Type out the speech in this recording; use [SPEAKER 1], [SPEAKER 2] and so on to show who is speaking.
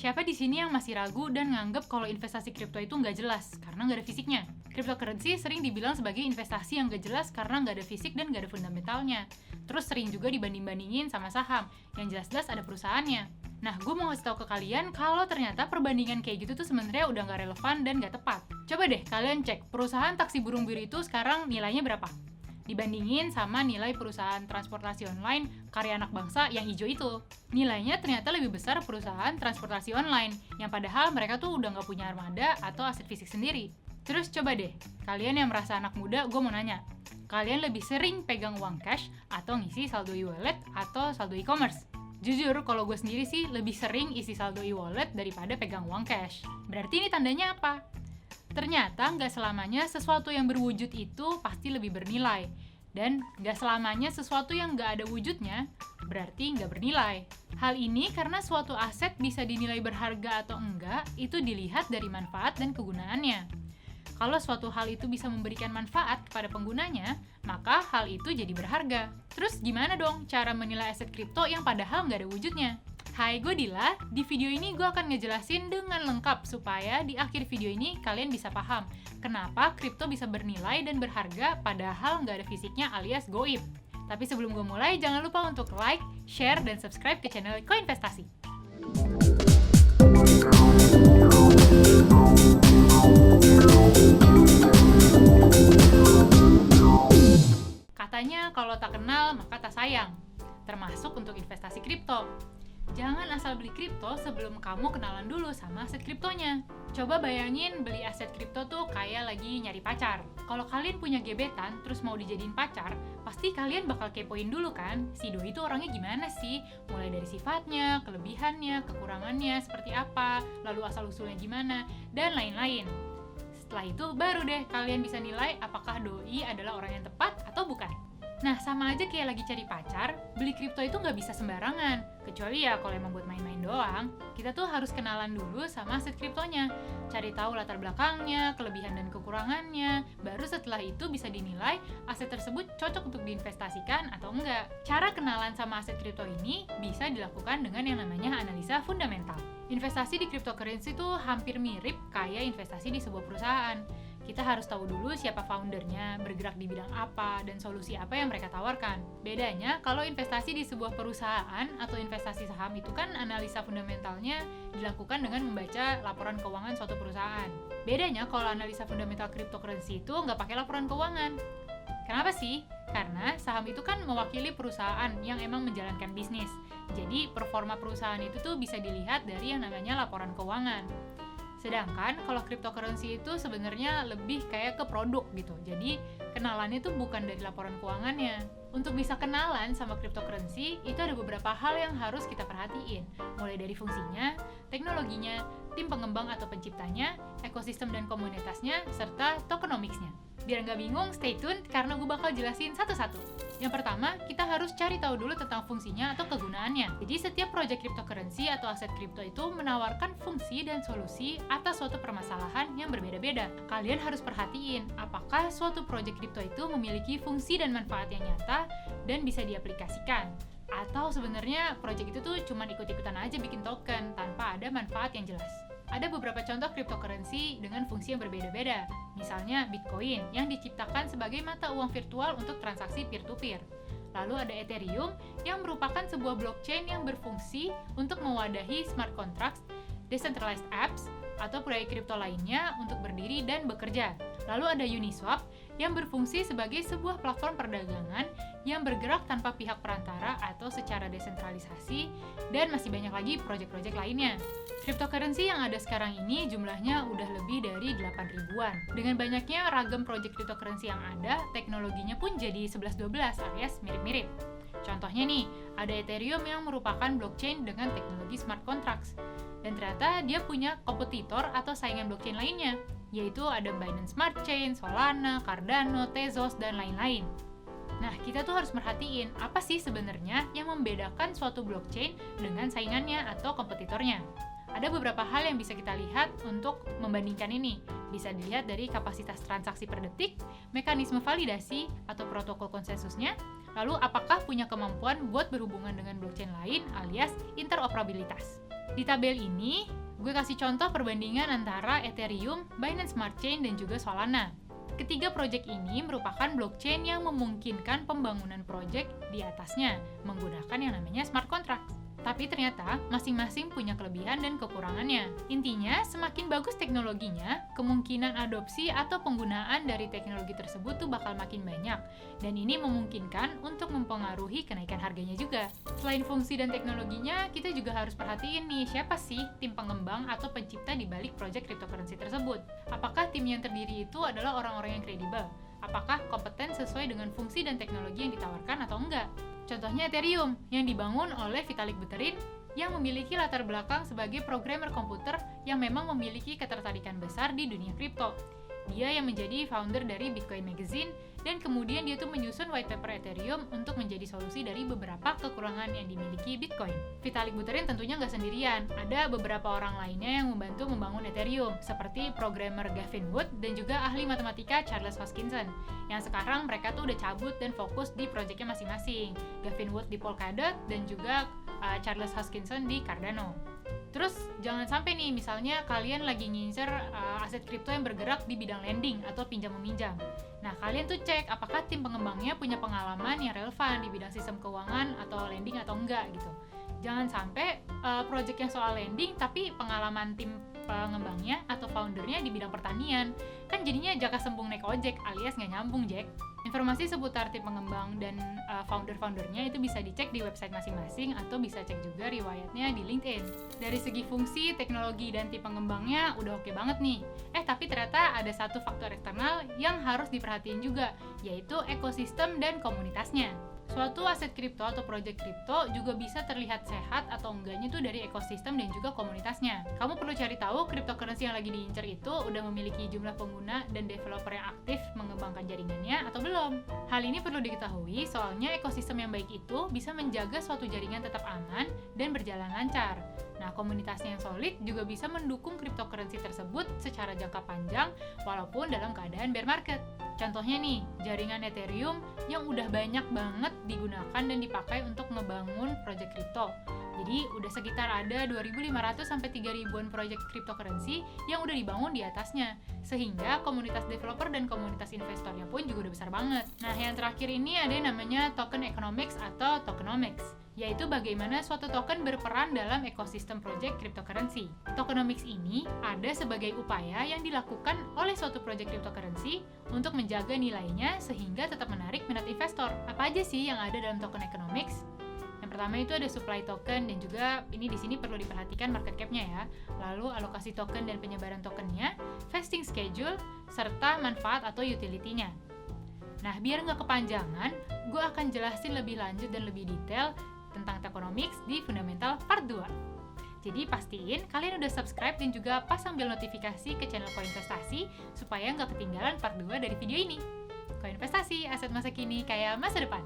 [SPEAKER 1] Siapa di sini yang masih ragu dan nganggep kalau investasi kripto itu nggak jelas karena nggak ada fisiknya? Cryptocurrency sering dibilang sebagai investasi yang nggak jelas karena nggak ada fisik dan nggak ada fundamentalnya. Terus sering juga dibanding-bandingin sama saham, yang jelas-jelas ada perusahaannya. Nah, gue mau ngasih tau ke kalian kalau ternyata perbandingan kayak gitu tuh sebenarnya udah nggak relevan dan nggak tepat. Coba deh kalian cek, perusahaan taksi burung biru itu sekarang nilainya berapa? Dibandingin sama nilai perusahaan transportasi online karya anak bangsa yang hijau itu. Nilainya ternyata lebih besar perusahaan transportasi online, yang padahal mereka tuh udah nggak punya armada atau aset fisik sendiri. Terus coba deh, kalian yang merasa anak muda, gue mau nanya, kalian lebih sering pegang uang cash atau ngisi saldo e-wallet atau saldo e-commerce? Jujur, kalau gue sendiri sih lebih sering isi saldo e-wallet daripada pegang uang cash. Berarti ini tandanya apa? Ternyata nggak selamanya sesuatu yang berwujud itu pasti lebih bernilai. Dan nggak selamanya sesuatu yang nggak ada wujudnya berarti nggak bernilai. Hal ini karena suatu aset bisa dinilai berharga atau enggak, itu dilihat dari manfaat dan kegunaannya. Kalau suatu hal itu bisa memberikan manfaat kepada penggunanya, maka hal itu jadi berharga. Terus gimana dong cara menilai aset kripto yang padahal nggak ada wujudnya? Hai, gue Dila. Di video ini gue akan ngejelasin dengan lengkap supaya di akhir video ini kalian bisa paham kenapa kripto bisa bernilai dan berharga padahal nggak ada fisiknya alias goib. Tapi sebelum gue mulai, jangan lupa untuk like, share, dan subscribe ke channel Koinvestasi. Katanya kalau tak kenal maka tak sayang, termasuk untuk investasi kripto. Jangan asal beli kripto sebelum kamu kenalan dulu sama aset kriptonya. Coba bayangin beli aset kripto tuh kayak lagi nyari pacar. Kalau kalian punya gebetan terus mau dijadiin pacar, pasti kalian bakal kepoin dulu kan, si doi itu orangnya gimana sih? Mulai dari sifatnya, kelebihannya, kekurangannya, seperti apa, lalu asal-usulnya gimana, dan lain-lain. Setelah itu baru deh kalian bisa nilai apakah doi adalah orang yang tepat atau bukan. Nah, sama aja kayak lagi cari pacar, beli kripto itu nggak bisa sembarangan. Kecuali ya kalau emang buat main-main doang. Kita tuh harus kenalan dulu sama aset kriptonya. Cari tahu latar belakangnya, kelebihan dan kekurangannya. Baru setelah itu bisa dinilai aset tersebut cocok untuk diinvestasikan atau enggak. Cara kenalan sama aset kripto ini bisa dilakukan dengan yang namanya analisa fundamental. Investasi di cryptocurrency tuh hampir mirip kayak investasi di sebuah perusahaan. Kita harus tahu dulu siapa foundernya, bergerak di bidang apa, dan solusi apa yang mereka tawarkan. Bedanya, kalau investasi di sebuah perusahaan atau investasi saham itu kan analisa fundamentalnya dilakukan dengan membaca laporan keuangan suatu perusahaan. Bedanya, kalau analisa fundamental cryptocurrency itu nggak pakai laporan keuangan. Kenapa sih? Karena saham itu kan mewakili perusahaan yang emang menjalankan bisnis. Jadi, performa perusahaan itu tuh bisa dilihat dari yang namanya laporan keuangan. Sedangkan kalau cryptocurrency itu sebenarnya lebih kayak ke produk gitu. Jadi kenalannya itu bukan dari laporan keuangannya. Untuk bisa kenalan sama cryptocurrency, itu ada beberapa hal yang harus kita perhatiin. Mulai dari fungsinya, teknologinya, tim pengembang atau penciptanya, ekosistem dan komunitasnya, serta tokenomics-nya. Biar nggak bingung, stay tune karena gue bakal jelasin satu-satu. Yang pertama, kita harus cari tahu dulu tentang fungsinya atau kegunaannya. Jadi setiap project cryptocurrency atau aset kripto itu menawarkan fungsi dan solusi atas suatu permasalahan yang berbeda-beda. Kalian harus perhatiin apakah suatu project kripto itu memiliki fungsi dan manfaat yang nyata dan bisa diaplikasikan. Atau sebenarnya project itu tuh cuma ikut-ikutan aja bikin token tanpa ada manfaat yang jelas. Ada beberapa contoh cryptocurrency dengan fungsi yang berbeda-beda. Misalnya Bitcoin yang diciptakan sebagai mata uang virtual untuk transaksi peer-to-peer. Lalu ada Ethereum yang merupakan sebuah blockchain yang berfungsi untuk mewadahi smart contracts, decentralized apps, atau proyek kripto lainnya untuk berdiri dan bekerja. Lalu ada Uniswap yang berfungsi sebagai sebuah platform perdagangan yang bergerak tanpa pihak perantara atau secara desentralisasi, dan masih banyak lagi proyek-proyek lainnya. Cryptocurrency yang ada sekarang ini jumlahnya udah lebih dari 8 ribuan. Dengan banyaknya ragam proyek cryptocurrency yang ada, teknologinya pun jadi 11-12 alias mirip-mirip. Contohnya nih, ada Ethereum yang merupakan blockchain dengan teknologi smart contracts. Dan ternyata dia punya kompetitor atau saingan blockchain lainnya, yaitu ada Binance Smart Chain, Solana, Cardano, Tezos, dan lain-lain. Nah, kita tuh harus merhatiin apa sih sebenarnya yang membedakan suatu blockchain dengan saingannya atau kompetitornya. Ada beberapa hal yang bisa kita lihat untuk membandingkan ini. Bisa dilihat dari kapasitas transaksi per detik, mekanisme validasi atau protokol konsensusnya, lalu apakah punya kemampuan buat berhubungan dengan blockchain lain alias interoperabilitas. Di tabel ini, gue kasih contoh perbandingan antara Ethereum, Binance Smart Chain, dan juga Solana. Ketiga proyek ini merupakan blockchain yang memungkinkan pembangunan proyek di atasnya menggunakan yang namanya smart contract. Tapi ternyata masing-masing punya kelebihan dan kekurangannya. Intinya, semakin bagus teknologinya, kemungkinan adopsi atau penggunaan dari teknologi tersebut tuh bakal makin banyak. Dan ini memungkinkan untuk mempengaruhi kenaikan harganya juga. Selain fungsi dan teknologinya, kita juga harus perhatiin nih, siapa sih tim pengembang atau pencipta di balik project cryptocurrency tersebut. Apakah tim yang terdiri itu adalah orang-orang yang kredibel? Apakah kompeten sesuai dengan fungsi dan teknologi yang ditawarkan atau enggak? Contohnya Ethereum, yang dibangun oleh Vitalik Buterin, yang memiliki latar belakang sebagai programmer komputer yang memang memiliki ketertarikan besar di dunia kripto. Dia yang menjadi founder dari Bitcoin Magazine, dan kemudian dia tuh menyusun white paper Ethereum untuk menjadi solusi dari beberapa kekurangan yang dimiliki Bitcoin. Vitalik Buterin tentunya nggak sendirian, ada beberapa orang lainnya yang membantu membangun Ethereum, seperti programmer Gavin Wood dan juga ahli matematika Charles Hoskinson, yang sekarang mereka tuh udah cabut dan fokus di proyeknya masing-masing. Gavin Wood di Polkadot dan juga Charles Hoskinson di Cardano. Terus jangan sampai nih misalnya kalian lagi ngincer aset kripto yang bergerak di bidang lending atau pinjam-meminjam. Nah, kalian tuh cek apakah tim pengembangnya punya pengalaman yang relevan di bidang sistem keuangan atau lending atau enggak gitu. Jangan sampai project yang soal lending tapi pengalaman tim pengembangnya atau foundernya di bidang pertanian. Kan jadinya jaka sembung naik ojek alias nggak nyambung, Jack. Informasi seputar tim pengembang dan founder-foundernya itu bisa dicek di website masing-masing atau bisa cek juga riwayatnya di LinkedIn. Dari segi fungsi, teknologi, dan tim pengembangnya udah oke banget nih. Tapi ternyata ada satu faktor eksternal yang harus diperhatiin juga, yaitu ekosistem dan komunitasnya. Suatu aset kripto atau project kripto juga bisa terlihat sehat atau enggaknya tuh dari ekosistem dan juga komunitasnya. Kamu perlu cari tahu cryptocurrency yang lagi diincar itu udah memiliki jumlah pengguna dan developer yang aktif mengembangkan jaringannya atau belum. Hal ini perlu diketahui soalnya ekosistem yang baik itu bisa menjaga suatu jaringan tetap aman dan berjalan lancar. Nah, komunitasnya yang solid juga bisa mendukung cryptocurrency tersebut secara jangka panjang walaupun dalam keadaan bear market. Contohnya nih, jaringan Ethereum yang udah banyak banget digunakan dan dipakai untuk ngebangun project kripto. Jadi udah sekitar ada 2.500 sampai 3.000-an project cryptocurrency yang udah dibangun di atasnya. Sehingga komunitas developer dan komunitas investornya pun juga udah besar banget. Nah, yang terakhir ini ada yang namanya token economics atau tokenomics, yaitu bagaimana suatu token berperan dalam ekosistem project cryptocurrency. Tokenomics ini ada sebagai upaya yang dilakukan oleh suatu project cryptocurrency untuk menjaga nilainya sehingga tetap menarik minat investor. Apa aja sih yang ada dalam token economics? Yang pertama itu ada supply token dan juga ini di sini perlu diperhatikan market cap-nya ya. Lalu alokasi token dan penyebaran tokennya, vesting schedule, serta manfaat atau utility-nya. Nah, biar nggak kepanjangan, gue akan jelasin lebih lanjut dan lebih detail tentang tokenomics di Fundamental Part 2. Jadi pastiin kalian udah subscribe dan juga pasang bel notifikasi ke channel Koinvestasi supaya nggak ketinggalan part 2 dari video ini. Koinvestasi, aset masa kini kayak masa depan.